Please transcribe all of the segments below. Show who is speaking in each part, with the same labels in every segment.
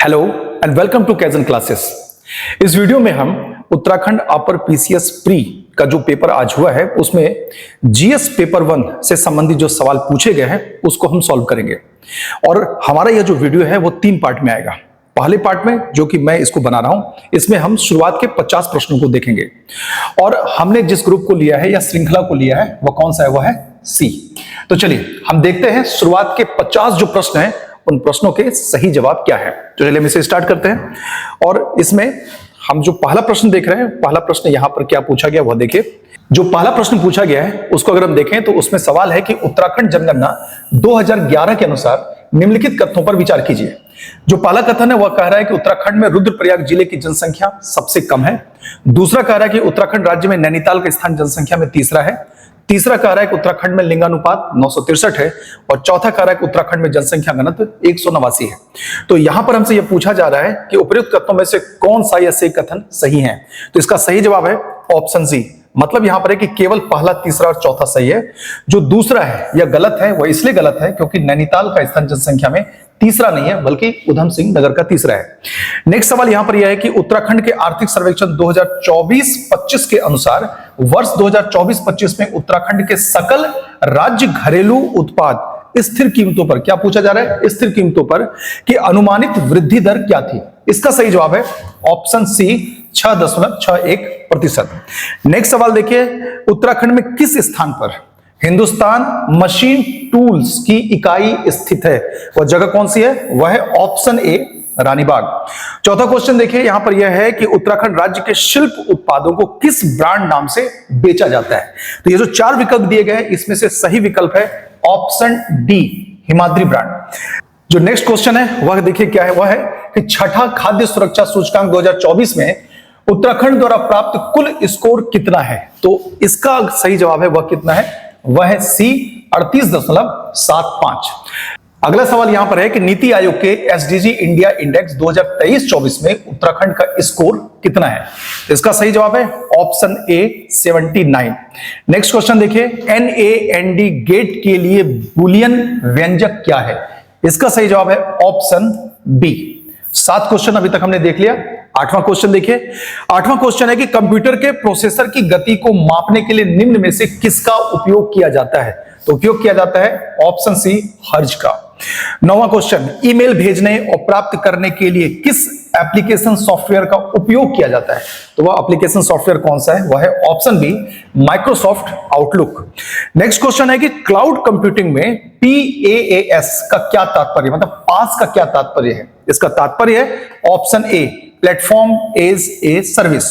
Speaker 1: Hello and welcome to Kaizen classes. इस video में हम उत्तराखंड अपर पीसीएस प्री का जो पेपर आज हुआ है उसमें जीएस पेपर 1 से संबंधित जो सवाल पूछे गए हैं उसको हम सॉल्व करेंगे। और हमारा यह जो वीडियो है वो 3 पार्ट में आएगा। पहले पार्ट में जो कि मैं इसको बना रहा हूं, इसमें हम शुरुआत के 50 प्रश्नों को देखेंगे और हमने जिस ग्रुप को लिया है या श्रृंखला को लिया है वह कौन सा है, वह है सी। तो चलिए हम देखते हैं शुरुआत के 50 जो प्रश्न हैं उन प्रश्नों के सही जवाब क्या है। तो चलिए हम इसे स्टार्ट करते हैं। और इसमें हम जो पहला प्रश्न देख रहे हैं, पहला प्रश्न यहां पर क्या पूछा गया वह देखिए। जो पहला प्रश्न पूछा गया है उसको अगर हम देखें तो उसमें सवाल है कि उत्तराखंड जनगणना 2011 के अनुसार निम्नलिखित कथनों पर विचार कीजिए। जो पहला कथन है वह कह रहा है कि उत्तराखंड में रुद्रप्रयाग जिले की जनसंख्या सबसे कम है। दूसरा कह रहा है कि उत्तराखंड राज्य में नैनीताल का स्थान जनसंख्या में तीसरा है। तीसरा कह रहा है कि उत्तराखंड में लिंगानुपात 963 है और चौथा कह रहा है कि उत्तराखंड में जनसंख्या घनत्व 189 है। तो यहां पर हमसे यह पूछा जा रहा है कि उपर्युक्त कथनों में से कौन सा या से कथन सही है। तो इसका सही जवाब है ऑप्शन सी। मतलब यहां पर है कि केवल पहला, तीसरा और चौथा सही है। जो दूसरा है यह गलत है। वह इसलिए गलत है क्योंकि नैनीताल का स्थान जनसंख्या में तीसरा नहीं है बल्कि उधम सिंह नगर का तीसरा है। नेक्स्ट सवाल यहां पर यह है कि उत्तराखंड के आर्थिक सर्वेक्षण 2024-25 के अनुसार वर्ष 2024-25 में उत्तराखंड के सकल राज्य घरेलू उत्पाद स्थिर कीमतों पर, क्या पूछा जा रहा है, स्थिर कीमतों पर कि अनुमानित वृद्धि दर क्या थी। इसका सही जवाब है ऑप्शन सी 6.61%। नेक्स्ट सवाल देखिए, उत्तराखंड में किस स्थान पर हिंदुस्तान मशीन टूल्स की इकाई स्थित है, वह जगह कौन सी है, वह है ऑप्शन ए रानीबाग। चौथा क्वेश्चन देखिए, यहां पर यह है कि उत्तराखंड राज्य के शिल्प उत्पादों को किस ब्रांड नाम से बेचा जाता है। तो ये जो 4 विकल्प दिए गए हैं इसमें से सही विकल्प है ऑप्शन डी हिमाद्री ब्रांड। जो नेक्स्ट क्वेश्चन है वह देखिए क्या है, वह है कि छठा खाद्य सुरक्षा सूचकांक 2024 में उत्तराखंड द्वारा प्राप्त कुल स्कोर कितना है। तो इसका सही जवाब है वह कितना है, वह है सी 38.75। अगला सवाल यहां पर है कि नीति आयोग के एसडीजी इंडिया इंडेक्स 2023-24 में उत्तराखंड का स्कोर कितना है। इसका सही जवाब है ऑप्शन ए 79। नेक्स्ट क्वेश्चन देखिए, NAND गेट के लिए बुलियन व्यंजक क्या है। इसका सही जवाब है ऑप्शन बी। 7 क्वेश्चन अभी तक हमने देख लिया। 8वां क्वेश्चन देखिए। 8वां क्वेश्चन है कि कंप्यूटर के प्रोसेसर की गति को मापने के लिए निम्न में से किसका उपयोग किया जाता है। तो उपयोग किया जाता है ऑप्शन सी हर्ज का। 9वां क्वेश्चन, ईमेल भेजने और प्राप्त करने के लिए किस एप्लीकेशन सॉफ्टवेयर का उपयोग किया जाता है। तो वह एप्लीकेशन सॉफ्टवेयर कौन सा है, वह है option B Microsoft Outlook. Next question है कि क्लाउड कंप्यूटिंग में PaaS का क्या तात्पर्य, मतलब पास का क्या तात्पर्य है। इसका तात्पर्य है option A platform as a service.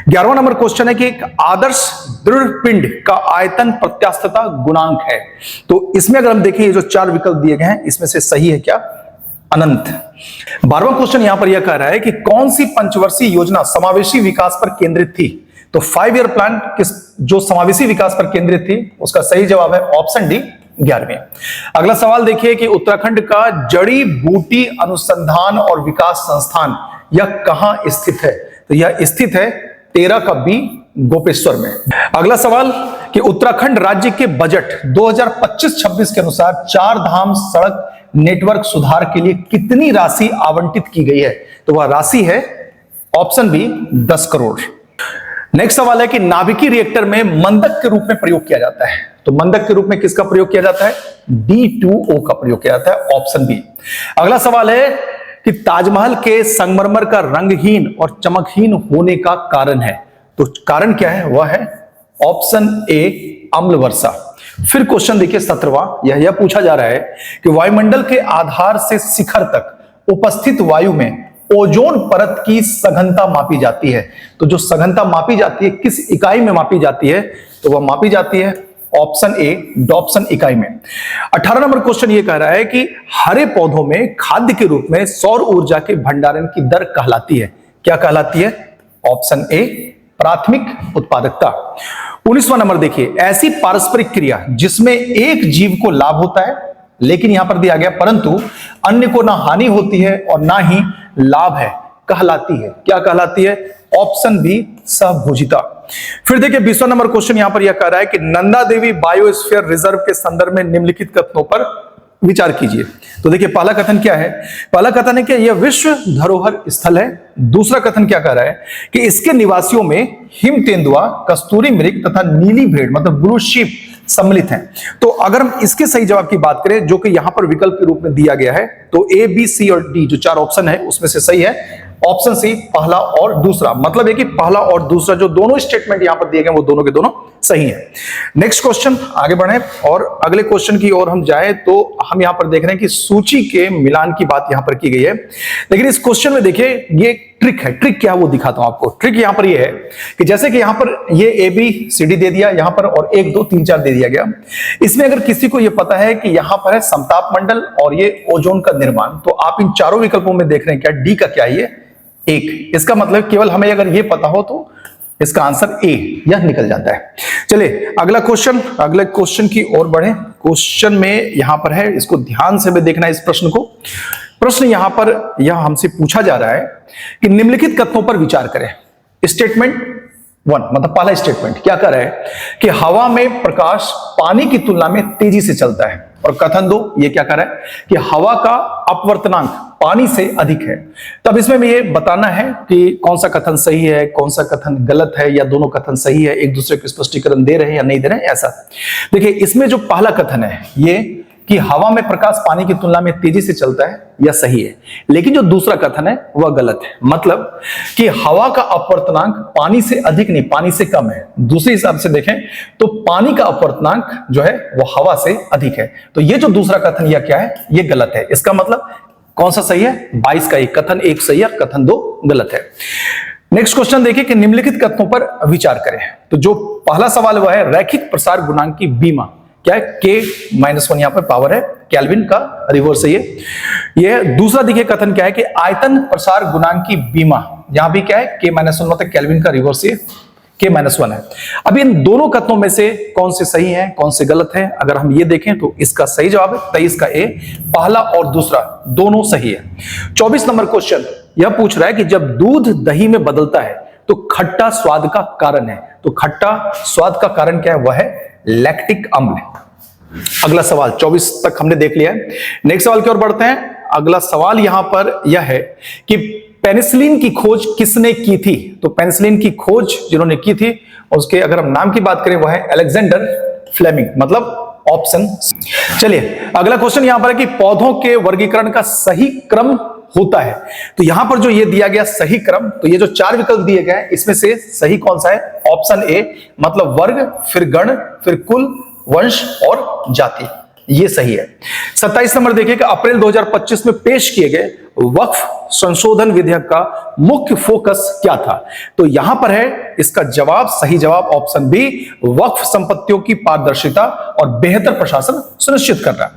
Speaker 1: 11वां नंबर क्वेश्चन है कि एक आदर्श दृढ़ पिंड का आयतन प्रत्यास्थता गुणांक है। तो इसमें अगर हम देखें ये जो 4 विकल्प दिए गए हैं इसमें से सही है क्या, अनंत। 12वां क्वेश्चन यहां पर यह कह रहा है कि कौन सी पंचवर्षीय योजना समावेशी विकास पर केंद्रित थी। तो 5 ईयर प्लान किस जो समावेशी विकास पर केंद्रित थी, उसका सही जवाब है ऑप्शन डी 11वें। अगला सवाल देखिए कि उत्तराखंड का जड़ी बूटी अनुसंधान और विकास संस्थान यह कहां स्थित है। तो यह स्थित है 13 का बी गोपेश्वर में। अगला सवाल कि उत्तराखंड राज्य के बजट 2025-26 के अनुसार 4 धाम सड़क नेटवर्क सुधार के लिए कितनी राशि आवंटित की गई है। तो वह राशि है ऑप्शन बी 10 करोड़। नेक्स्ट सवाल है कि नाभिकीय रिएक्टर में मंदक के रूप में प्रयोग किया जाता है। तो मंदक के रूप में किसका प्रयोग किया जाता है, D2O का प्रयोग किया जाता है ऑप्शन बी। अगला सवाल है कि ताजमहल के संगमरमर का रंगहीन और चमकहीन होने का कारण है। तो कारण क्या है, वह है ऑप्शन ए अम्ल वर्षा। फिर क्वेश्चन देखिए 17वां, यह पूछा जा रहा है कि वायुमंडल के आधार से शिखर तक उपस्थित वायु में ओजोन परत की सघनता मापी जाती है। तो जो सघनता मापी जाती है किस इकाई में मापी जाती है, तो वह मापी जाती है ऑप्शन ए डॉप्सन इकाई में। 18 नंबर क्वेश्चन ये कह रहा है कि हरे पौधों में खाद्य के रूप में सौर ऊर्जा के भंडारण की दर कहलाती है, क्या कहलाती है, ऑप्शन ए प्राथमिक उत्पादकता। 19वां नंबर देखिए, ऐसी पारस्परिक क्रिया जिसमें एक जीव को लाभ होता है, लेकिन यहां पर दिया गया परंतु अन्य को ना हानि होती है और ना ही लाभ है, कहलाती है, क्या कहलाती है, ऑप्शन बी सहभोजिता। फिर देखिए 20वां नंबर क्वेश्चन यहां पर यह कह रहा है कि नंदा देवी बायोस्फीयर रिजर्व के संदर्भ में निम्नलिखित कथनों पर विचार कीजिए। तो देखिए पहला कथन क्या है, पहला कथन है कि यह विश्व धरोहर स्थल है। दूसरा कथन क्या कह रहा है कि इसके निवासियों में हिम तेंदुआ, कस्तूरी मृग तथा नीली भेड़ मतलब ब्लू शीप सम्मिलित हैं। तो अगर हम इसके सही जवाब की बात करें जो कि यहां पर विकल्प के रूप में दिया गया है, तो ए, बी, सी और डी जो 4 ऑप्शन है उसमें से सही है ऑप्शन सी, पहला और दूसरा। मतलब है कि पहला और दूसरा जो दोनों स्टेटमेंट यहां पर दिए गए वो दोनों के दोनों सही है। नेक्स्ट क्वेश्चन आगे बढ़े और अगले क्वेश्चन की ओर हम जाए तो हम यहां पर देख रहे हैं कि सूची के मिलान की बात यहां पर की गई है। लेकिन इस क्वेश्चन में देखिए ये ट्रिक है। ट्रिक क्या है वो दिखाता हूं आपको। ट्रिक यहां पर ये है कि जैसे कि यहां पर ये ए बी सी डी दे दिया यहां पर और 1 2 3 4 दे दिया गया। इसमें अगर किसी को यह पता है कि यहां पर है समताप मंडल और ये ओजोन का निर्माण, तो आप इन चारों विकल्पों में देख रहे हैं क्या डी का क्या है, 1। इसका मतलब केवल हमें अगर ये पता हो तो इसका आंसर ए यह निकल जाता है। चलिए अगले क्वेश्चन की ओर बढ़े। क्वेश्चन में यहां पर है, इसको ध्यान से में देखना है इस प्रश्न को। प्रश्न यहां पर यह हमसे पूछा जा रहा है कि निम्नलिखित कथनों पर विचार करें। स्टेटमेंट 1 मतलब पहला स्टेटमेंट क्या कर रहा है कि हवा में प्रकाश पानी की तुलना में तेजी से चलता है, और कथन 2 ये क्या कर रहा है कि हवा का अपवर्तनांक पानी से अधिक है। तब इसमें भी ये बताना है कि कौन सा कथन सही है, कौन सा कथन गलत है, या दोनों कथन सही है, एक दूसरे को स्पष्टीकरण दे रहे हैं या नहीं दे रहे हैं ऐसा। देखिए इसमें जो पहला कथन है ये कि हवा में प्रकाश पानी की तुलना में तेजी से चलता है, यह सही है। लेकिन जो दूसरा कथन है वह गलत है। मतलब कि हवा का अपवर्तनांक पानी से अधिक नहीं, पानी से कम है। दूसरे हिसाब से देखें तो पानी का अपवर्तनांक जो है वह हवा से अधिक है। तो ये जो दूसरा कथन यह क्या है, ये गलत है। इसका मतलब कौन सा सही है, 22 का एक कथन 1 सही है, कथन 2 गलत है। नेक्स्ट क्वेश्चन देखिए कि निम्नलिखित कथनों पर विचार करें। तो जो पहला सवाल वह है रैखिक प्रसार गुणांक की बीमा क्या है, K-1 यहां पर पावर है, केल्विन का रिवर्स है ये। दूसरा देखिए कथन क्या है कि आयतन प्रसार गुणांक की बीमा, यहां भी क्या है K-1 मतलब केल्विन का रिवर्स है, K-1 है। अब इन दोनों कथनों में से कौन से सही है कौन से गलत है, अगर हम ये देखें तो इसका सही जवाब है 23 का ए, पहला और दूसरा दोनों सही है। 24 नंबर क्वेश्चन यह पूछ रहा है कि जब दूध दही में बदलता है तो खट्टा स्वाद का कारण है। तो खट्टा स्वाद का कारण क्या है, वह है लैक्टिक अम्ल। अगला सवाल 24 तक हमने देख लिया है। नेक्स्ट सवाल की ओर बढ़ते हैं। अगला सवाल यहां पर यह है कि पेनिसिलिन की खोज किसने की थी। तो पेनिसिलिन की खोज जिन्होंने की थी उसके अगर हम नाम की बात करें वह है अलेक्जेंडर फ्लेमिंग, मतलब ऑप्शन। चलिए अगला क्वेश्चन यहां पर है कि पौधों के वर्गीकरण का सही क्रम होता है। तो यहां पर जो ये दिया गया सही क्रम, तो ये जो 4 विकल्प दिए गए हैं इसमें से सही कौन सा है, ऑप्शन ए मतलब वर्ग, फिर गण, फिर कुल, वंश और जाति, ये सही है। 27 नंबर देखिए कि अप्रैल 2025 में पेश किए गए वक्फ संशोधन विधेयक का मुख्य फोकस क्या था। तो यहां पर है इसका जवाब, सही जवाब ऑप्शन बी, वक्फ संपत्तियों की पारदर्शिता और बेहतर प्रशासन सुनिश्चित कर रहा है।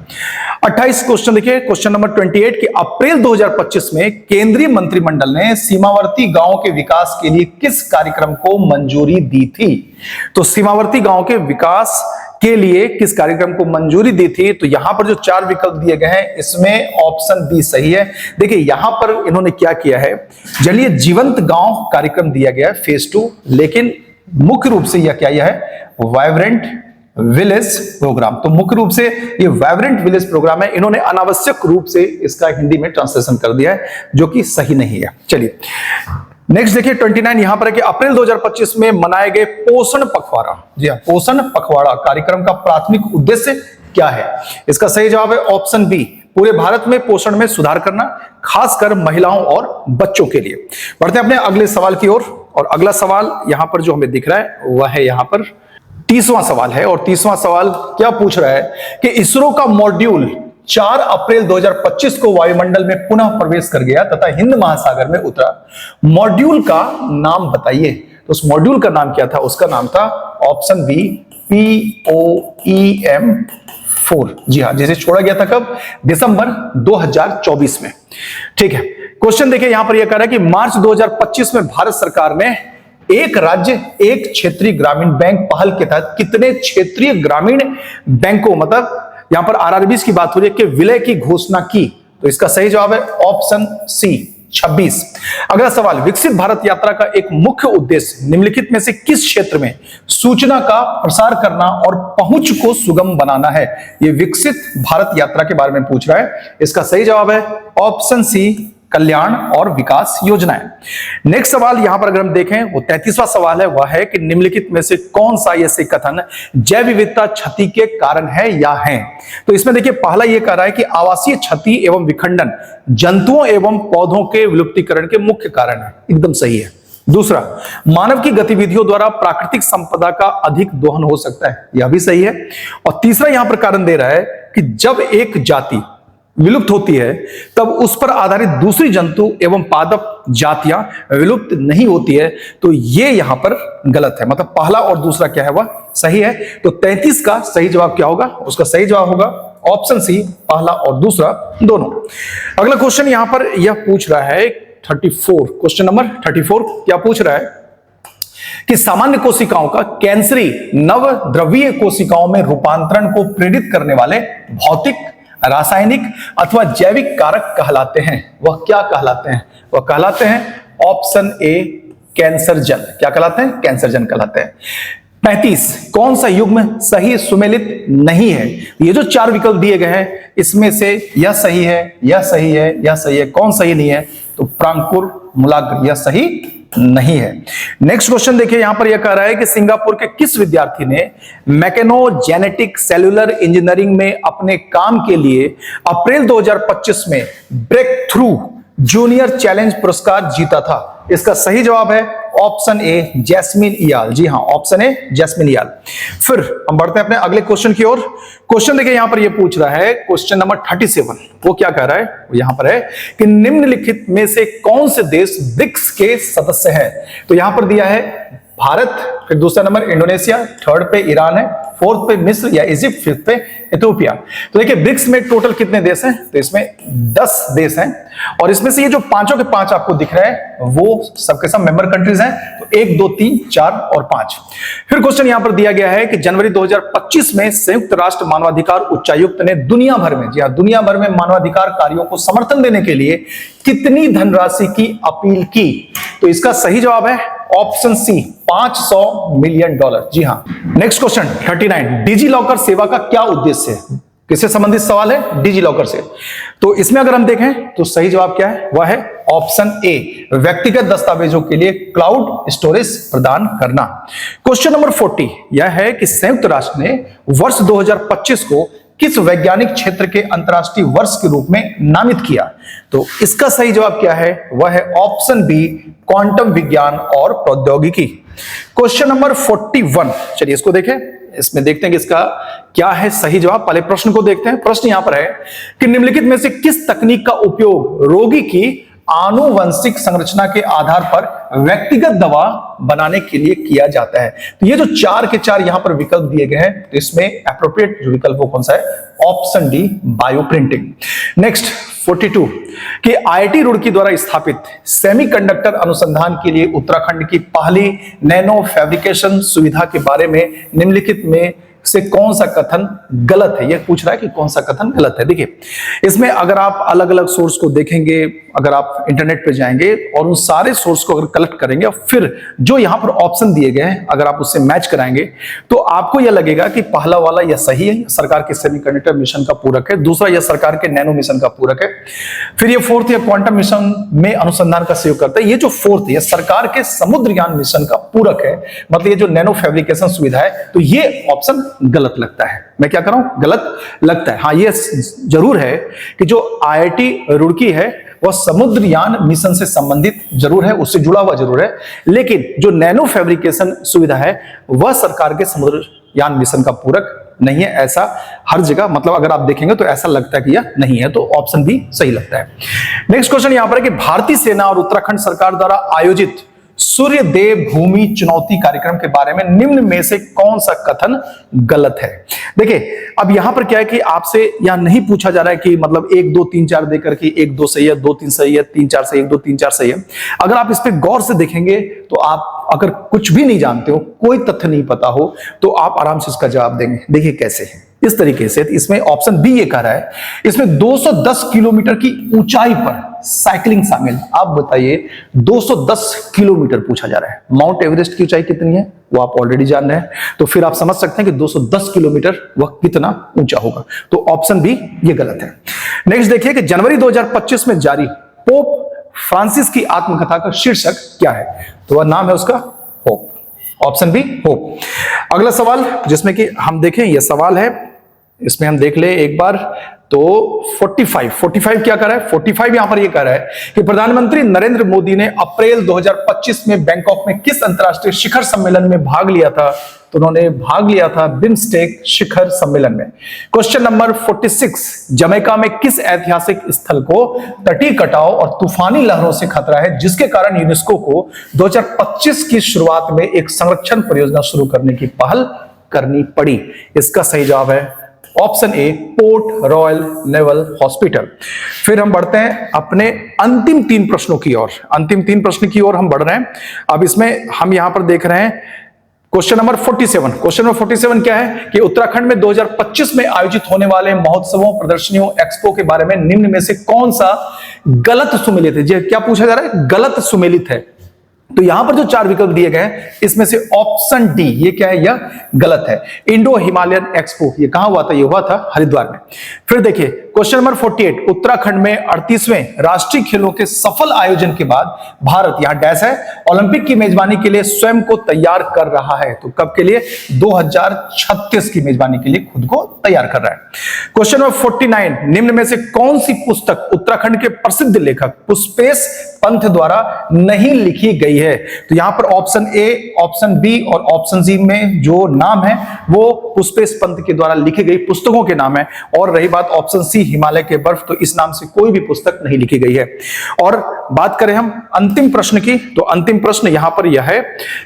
Speaker 1: 28 क्वेश्चन देखिए, क्वेश्चन नंबर 28 कि अप्रैल 2025 में केंद्रीय मंत्रिमंडल ने सीमावर्ती गांवों के विकास के लिए किस कार्यक्रम को मंजूरी दी थी। तो सीमावर्ती गांवों के विकास के लिए किस कार्यक्रम को मंजूरी दी थी। तो यहां पर जो 4 विकल्प दिए गए हैं इसमें ऑप्शन बी सही है। देखिए यहां पर इन्होंने क्या किया है, जलीय जीवंत गांव कार्यक्रम दिया गया है फेज 2, लेकिन मुख्य रूप से यह क्या यह है वाइब्रेंट विलेज प्रोग्राम। तो मुख्य रूप से ये वाइब्रेंट विलेज प्रोग्राम है, इन्होंने अनावश्यक रूप से इसका हिंदी में ट्रांसलेशन कर दिया है जो कि सही नहीं है। चलिए नेक्स्ट देखिए 29 यहां पर है कि अप्रैल 2025 में मनाए गए पोषण पखवाड़ा, जी हां पोषण पखवाड़ा कार्यक्रम का प्राथमिक उद्देश्य क्या है। इसका सही जवाब है ऑप्शन बी, पूरे भारत में पोषण में सुधार करना, खासकर महिलाओं और बच्चों के लिए। बढ़ते हैं अपने अगले सवाल की ओर, और अगला सवाल यहां पर जो हमें दिख रहा है वह है यहां पर 30वां सवाल है। और 30वां सवाल क्या पूछ रहा है कि इसरो का मॉड्यूल 4 अप्रैल 2025 को वायुमंडल में पुनः प्रवेश कर गया तथा हिंद महासागर में उतरा। मॉड्यूल का नाम बताइए। तो उस मॉड्यूल का नाम क्या था, उसका नाम था ऑप्शन बी POEM-4। जी हां, जिसे छोड़ा गया था कब, दिसंबर 2024 में। ठीक है, क्वेश्चन देखिए यहां पर यह कह रहा है कि मार्च 2025 में भारत सरकार ने एक राज्य एक क्षेत्रीय ग्रामीण बैंक पहल के तहत कितने क्षेत्रीय ग्रामीण बैंकों, मतलब यहां पर आरआरबी की बात हो रही है, कि विलय की घोषणा की। तो इसका सही जवाब है ऑप्शन सी 26। अगला सवाल, विकसित भारत यात्रा का एक मुख्य उद्देश्य निम्नलिखित में से किस क्षेत्र में सूचना का प्रसार करना और पहुंच को सुगम बनाना है? ये विकसित भारत यात्रा के बारे में पूछ रहा है। इसका सही जवाब है ऑप्शन सी, कल्याण और विकास योजनाएं। नेक्स्ट सवाल यहां पर अगर हम देखें, वो 33वां सवाल है, वह है कि निम्नलिखित में से कौन सा ऐसे कथन जैव विविधता क्षति के कारण है या है? तो इसमें देखिए, पहला यह कह रहा है कि आवासीय क्षति एवं विखंडन जंतुओं एवं पौधों के विलुप्तीकरण के मुख्य कारण है, एकदम सही है। दूसरा, मानव की गतिविधियों द्वारा प्राकृतिक संपदा का अधिक दोहन हो सकता है, यह भी सही है। और तीसरा यहां पर कारण दे रहा है कि जब एक जाति विलुप्त होती है तब उस पर आधारित दूसरी जंतु एवं पादप जातियां विलुप्त नहीं होती है, तो ये यहां पर गलत है। मतलब पहला और दूसरा क्या है, वह सही है। तो 33 का सही जवाब क्या होगा? उसका सही जवाब होगा ऑप्शन सी, पहला और दूसरा दोनों। अगला क्वेश्चन यहां पर यह पूछ रहा है 34, क्वेश्चन नंबर 34 क्या पूछ रहा है कि सामान्य कोशिकाओं का कैंसरी नव द्रव्यीय कोशिकाओं में रूपांतरण को प्रेरित करने वाले भौतिक, रासायनिक अथवा जैविक कारक कहलाते हैं। वह क्या कहलाते हैं? वह कहलाते हैं ऑप्शन ए, कैंसरजन। क्या कहलाते हैं? कैंसरजन कहलाते हैं। 35, कौन सा युग्म सही सुमेलित नहीं है? ये जो 4 विकल्प दिए गए हैं, इसमें से यह सही है, यह सही है, यह सही है, कौन सही नहीं है? तो प्रांकुर मूलाग्र यह सही नहीं है। नेक्स्ट क्वेश्चन देखिए, यहां पर यह कह रहा है कि सिंगापुर के किस विद्यार्थी ने मैकेनोजेनेटिक सेलुलर इंजीनियरिंग में अपने काम के लिए अप्रैल 2025 में ब्रेक थ्रू जूनियर चैलेंज पुरस्कार जीता था? इसका सही जवाब है ऑप्शन ए, जैस्मिन इयाल। जी हां, ऑप्शन ए, जैस्मिन इयाल। फिर हम बढ़ते हैं अपने अगले क्वेश्चन की ओर। क्वेश्चन देखिए, यहां पर यह पूछ रहा है क्वेश्चन नंबर 37, वो क्या कह रहा है? वो यहां पर है कि निम्नलिखित में से कौन से देश ब्रिक्स के सदस्य हैं? तो यहां पर दिया है भारत, फिर दूसरा नंबर इंडोनेशिया, थर्ड पे ईरान है, फोर्थ पे मिस्र या इजिप्ट, फिफ्थ पे इथियोपिया। तो देखिए, ब्रिक्स में टोटल कितने देश हैं? तो इसमें 10 देश हैं, और इसमें से ये जो पांचों के 5 आपको दिख रहे हैं वो सबके सब मेंबर कंट्रीज हैं। तो 1, 2, 3, 4 और 5। फिर क्वेश्चन यहां पर दिया गया है कि जनवरी 2025 में संयुक्त राष्ट्र मानवाधिकार उच्चायुक्त ने दुनिया भर में, जी हां, दुनिया भर में मानवाधिकार कार्यों को समर्थन देने के लिए कितनी धनराशि की अपील की? तो इसका सही जवाब है ऑप्शन सी, $500 मिलियन। जी हां। नेक्स्ट क्वेश्चन 39, डिजी लॉकर सेवा का क्या उद्देश्य है? किससे संबंधित सवाल है? डिजी लॉकर से। तो इसमें अगर हम देखें तो सही जवाब क्या है? वह है ऑप्शन ए, व्यक्तिगत दस्तावेजों के लिए क्लाउड स्टोरेज प्रदान करना। क्वेश्चन नंबर 40 यह है कि संयुक्त राष्ट्र ने वर्ष 2025 को किस वैज्ञानिक क्षेत्र के अंतरराष्ट्रीय वर्ष के रूप में नामित किया? तो इसका सही जवाब क्या है? वह है ऑप्शन बी, क्वांटम विज्ञान और प्रौद्योगिकी। क्वेश्चन नंबर 41, चलिए इसको देखें। इसमें देखते हैं कि इसका क्या है सही जवाब। पहले प्रश्न को देखते हैं। प्रश्न यहां पर है कि निम्नलिखित में से किस तकनीक का उपयोग रोगी की आनुवंशिक संरचना के आधार पर व्यक्तिगत दवा बनाने के लिए किया जाता है? तो ये जो 4 के 4 यहां पर विकल्प दिए गए हैं, तो इसमें एप्रोप्रिएट जो विकल्प वो कौन सा है? Option D, bioprinting. नेक्स्ट 42 कि आईआईटी रुड़की द्वारा स्थापित सेमीकंडक्टर अनुसंधान के लिए उत्तराखंड की पहली नैनो फैब्रिकेशन सुविधा के बारे में निम्नलिखित में से कौन सा कथन गलत है? यह पूछ रहा है कि कौन सा कथन गलत है। देखिए, इसमें अगर आप अलग अलग सोर्स को देखेंगे, अगर आप इंटरनेट पे जाएंगे और उन सारे सोर्स को अगर कलेक्ट करेंगे और फिर जो यहां पर ऑप्शन दिए गए हैं अगर आप उससे मैच कराएंगे, तो आपको यह लगेगा कि पहला वाला यह सही है, सरकार के सेमीकंडक्टर मिशन का पूरक है। दूसरा, यह सरकार के नैनो मिशन का पूरक है। फिर ये फोर्थ, यह क्वांटम मिशन में अनुसंधान का सहयोग करता है। ये जो फोर्थ है, सरकार के समुद्रयान मिशन का पूरक है। मतलब ये जो नैनो फैब्रिकेशन सुविधा है, तो ये ऑप्शन गलत लगता है। मैं क्या कर रहा हूं? गलत लगता है। हाँ, ये जरूर है कि जो आईआईटी रुड़की है वह समुद्रयान मिशन से संबंधित जरूर है, उससे जुड़ा हुआ जरूर है, लेकिन जो नैनो फैब्रिकेशन सुविधा है वह सरकार के समुद्रयान मिशन का पूरक नहीं है। ऐसा हर जगह, मतलब अगर आप देखेंगे तो ऐसा लगता है कि यह नहीं है, तो ऑप्शन बी सही लगता है। नेक्स्ट क्वेश्चन यहां पर है कि भारतीय सेना और उत्तराखंड सरकार द्वारा आयोजित सूर्य देव भूमि चुनौती कार्यक्रम के बारे में निम्न में से कौन सा कथन गलत है? देखिए, अब यहां पर क्या है कि आपसे यह नहीं पूछा जा रहा है कि मतलब 1, 2, 3, 4 देकर के 1, 2 सही है, 2, 3 सही है, 3, 4 सही है, 1, 2, 3, 4 सही है। अगर आप इस पे गौर से देखेंगे तो आप अगर कुछ भी नहीं जानते हो, कोई तथ्य नहीं पता हो, तो आप आराम से इसका जवाब देंगे। देखिए कैसे है, इस तरीके से इसमें ऑप्शन बी ये कह रहा है इसमें 210 किलोमीटर की ऊंचाई पर साइकिलिंग शामिल। आप बताइए 210 किलोमीटर पूछा जा रहा है, माउंट एवरेस्ट की ऊंचाई कितनी है वो आप ऑलरेडी जान रहे हैं, तो फिर आप समझ सकते हैं कि 210 किलोमीटर वह कितना ऊंचा होगा। तो ऑप्शन बी ये गलत है। नेक्स्ट देखिए कि जनवरी 2025 में जारी पोप फ्रांसिस की आत्मकथा का शीर्षक क्या है, तो वह नाम है उसका होप। Option B hope. अगला सवाल जिसमें कि हम देखें, यह सवाल है, इसमें हम देख ले एक बार, तो 45 क्या कर रहा है, 45 यहां पर ये कह रहा है कि प्रधानमंत्री नरेंद्र मोदी ने अप्रैल 2025 में बैंकॉक में किस अंतरराष्ट्रीय शिखर सम्मेलन में भाग लिया था, तो उन्होंने भाग लिया था बिम्स्टेक शिखर सम्मेलन में। क्वेश्चन नंबर 46, जमैका में किस ऐतिहासिक स्थल को तटीय कटाव और तूफानी लहरों से खतरा है जिसके कारण यूनेस्को को 2025 की शुरुआत में एक संरक्षण परियोजना शुरू करने की पहल करनी पड़ी। इसका सही जवाब है ऑप्शन ए पोर्ट रॉयल नेवल हॉस्पिटल। फिर हम बढ़ते हैं अपने अंतिम 3 प्रश्नों की ओर, अंतिम 3 प्रश्न की ओर हम बढ़ रहे हैं। अब इसमें हम यहां पर देख रहे हैं क्वेश्चन नंबर 47। क्वेश्चन नंबर 47 क्या है कि उत्तराखंड में 2025 में आयोजित होने वाले महोत्सवों, प्रदर्शनियों, एक्सपो के बारे में निम्न में से कौन सा गलत सुमेलित है। क्या पूछा जा रहा है, गलत सुमेलित है। तो यहां पर जो 4 विकल्प दिए गए हैं इसमें से ऑप्शन डी ये क्या है, यह गलत है। इंडो हिमालयन एक्सपो ये कहां हुआ था, ये हुआ था हरिद्वार में। फिर देखिए क्वेश्चन नंबर 48, उत्तराखंड में 38वें राष्ट्रीय खेलों के सफल आयोजन के बाद भारत, यहां डैश है, ओलंपिक की मेजबानी के लिए स्वयं को तैयार कर रहा है। तो कब के लिए, 2036 की मेजबानी के लिए खुद को तैयार कर रहा है। क्वेश्चन नंबर 49, निम्न में से कौन सी पुस्तक उत्तराखंड के प्रसिद्ध लेखक पुष्पेश पंत द्वारा नहीं लिखी गई है। तो यहां पर ऑप्शन ए, ऑप्शन बी और ऑप्शन सी में जो नाम है वो पुष्पेश पंत के द्वारा लिखी गई पुस्तकों के नाम है। और रही बात ऑप्शन सी हिमालय के बर्फ, तो इस नाम से कोई भी पुस्तक नहीं लिखी गई है। और बात करें हम अंतिम प्रश्न की, तो अंतिम प्रश्न यहां पर यह है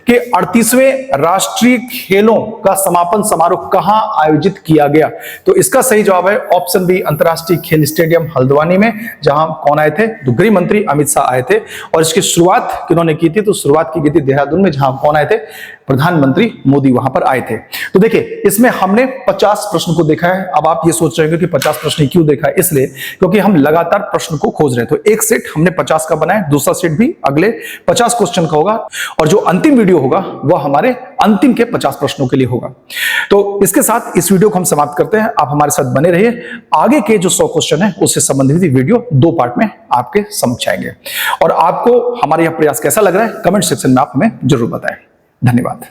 Speaker 1: कि 38वें राष्ट्रीय खेलों का समापन समारोह कहां आयोजित किया गया। तो इसका सही जवाब है ऑप्शन बी, अंतरराष्ट्रीय खेल स्टेडियम हल्द्वानी में, जहां कौन आए थे, तो गृह मंत्री अमित शाह आए थे। और इसकी शुरुआत किन्होंने की थी, तो शुरुआत की गई थी देहरादून में, जहां कौन आए थे, प्रधानमंत्री मोदी वहां पर आए थे। तो देखिए इसमें हमने 50 प्रश्न को देखा है। अब आप ये सोच रहे होंगे कि 50 प्रश्न क्यों देखा है, इसलिए क्योंकि हम लगातार प्रश्न को खोज रहे हैं। तो एक सेट हमने 50 का बनाया, दूसरा सेट भी अगले 50 क्वेश्चन का होगा, और जो अंतिम वीडियो होगा वह हमारे अंतिम के 50 प्रश्नों के लिए होगा। तो इसके साथ इस वीडियो को हम समाप्त करते हैं। आप हमारे साथ बने रहिए, आगे के जो 100 क्वेश्चन है उससे संबंधित वीडियो 2 पार्ट में आपके समक्ष आएंगे। और आपको हमारा यह प्रयास कैसा लग रहा है, कमेंट सेक्शन में आप हमें जरूर बताएं। धन्यवाद।